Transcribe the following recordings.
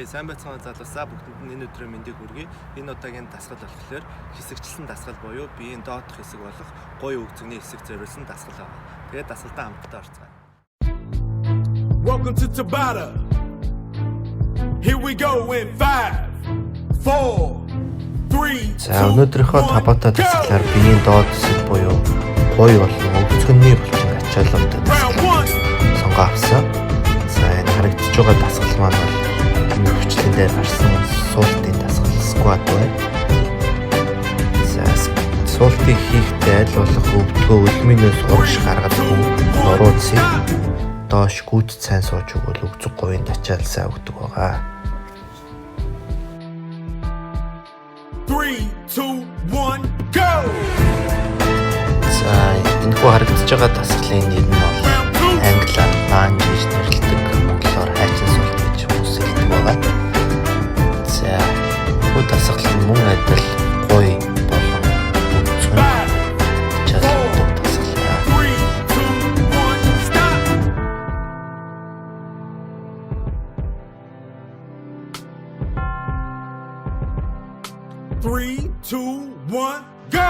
Сайн байцгаана залуусаа бүгдэнд нь энэ өдрийн мэндийг хүргэе. Энэ удаагийн дасгал болохоор хэсэгчлэн дасгал буюу биеийн доодох хэсэг болох гоё өгцөгний хэсэг зориулсан дасгал байна. Тэгээд дасгалдаа хамтдаа орцгаая. Welcome to Tabata. Here we go in 5, 4, 3. За өнөөдрийнхөө Табата дасгалаар биеийн доод хэсэг буюу гоё болон өгцөгний булчин ачаалалтай дасгал сонгоо авсан. За энэ харагдаж байгаа дасгал маань бол хүчлэндээ гарсан суултын дасгал squat байна. За суултыг хийхдээ аль болох өвдгөө өлмийнөөс урагш гаргаж нурууцыг доош гүйт сайн сууж өгвөл өгцөг говийн ачаал сайн өгдөг байгаа. 3, 2, 1, go! За энэхүү харагдаж байгаа дасгалын нэр нь бол англиар lunge гэж нэрлэдэг, монголоор хайчин суулт гэж үсэлдэг байгаа. За энэ дасгал нь мөн адил гоё болон өгцгөн ачаалалтай дасгал. 3, 2, 1, go!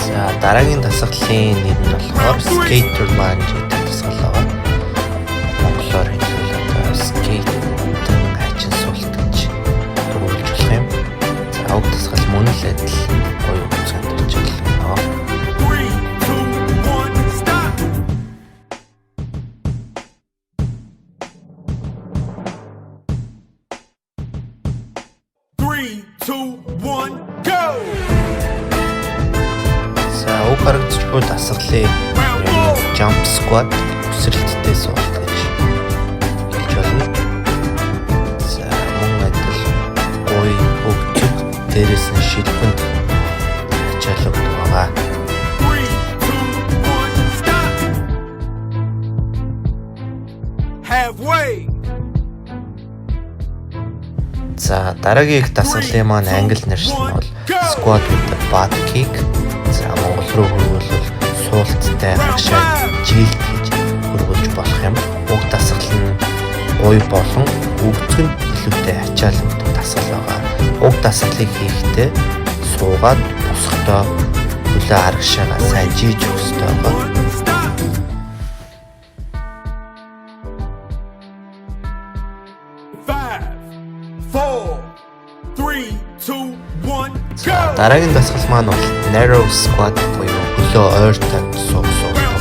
За дараагийн дасгалын нэр нь болохоор skater lunge гэдэг дасгал байгаа. Монголоор хэлбэл skate хайчин суулт гэж төрүүлж болох юм. За уг дасгал мөн л адил гоё өгцгөнд ачаалал байна. 3, 2, 1, stop! Three, two, one, go! За уг харагдаж буй дасгалын jump squat өсрэлттэй суулт гэж хэлж болно. За мөн адил гоё өгцөг дээрээс нь шилбэнд ачаалал өгдөг байгаа. 3, 2, 1, stop! Halfway! За дараагийн их дасгалын маань англи нэршил нь бол squat with the butt kick. За монгол руу хөрвүүлвэл суулттай хагшаа жилт гэж хөрвүүлж болох юм. Уг дасгал нь гоё болон өгцгөнд илүүтэй ачаалал өгдөг дасгал байгаа. Уг дасгалыг хийхдээ суугаад босохдоо хөлөө харагшаага сайн жийж өгөх ёстой байгаа. Stop! 5, 4, 3, 2, 1, go! Дараагийн дасгал маань бол narrow squat буюу хөлөө ойртой суух байгаа.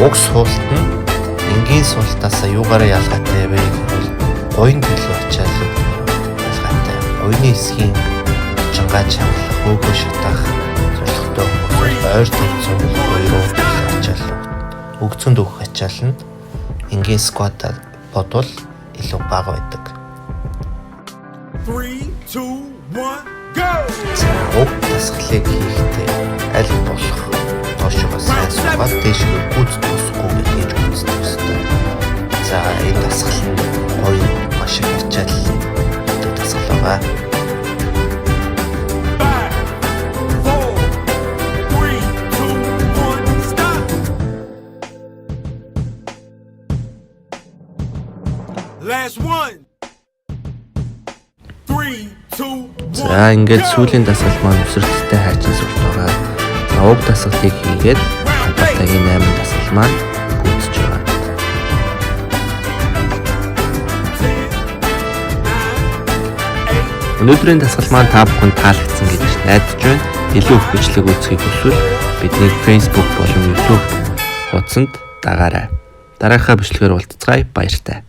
Уг суулт нь энгийн суултаас юугаараа ялгаатай вэ гэвэл гоён төлөв ачаалал ялгаатай. Гоёны хэсгийн чангаа чангалах, хөөгөө шатах зорилготой ойртой зүйл буюу ачаалал өгцөнд өгөх ачаалал нь энгийн squat бодвол илүү бага байдаг. 3, 2, 1, go! Уг дасгалыг хийхдээ аль болох доошоо сайн суугаад дээшгүй гүйц тусахгүй гэж үздэг ёстой. За энэ дасгал нь гоё маш их ачаалал өгдөг дасгал байгаа. 5, 4, 3, 2, 1, stop! Last one! 3, 2, 1. За ингээд сүүлийн дасгал маань өсрэлттэй хайчин суулт байгаа. За уг дасгалыг хийгээд Табатагийн 8 дасгал маань гүйцэж байгаа. Өнөөдрийн дасгал маань та бүхэнд таалагдсан гэж найдаж байна. Илүү их бичлэг үзхийг хүсвэл бидний Facebook болон YouTube хуудсанд дагаарай. Дараагийн бичлэгээр уулзцгаая. Баяртай.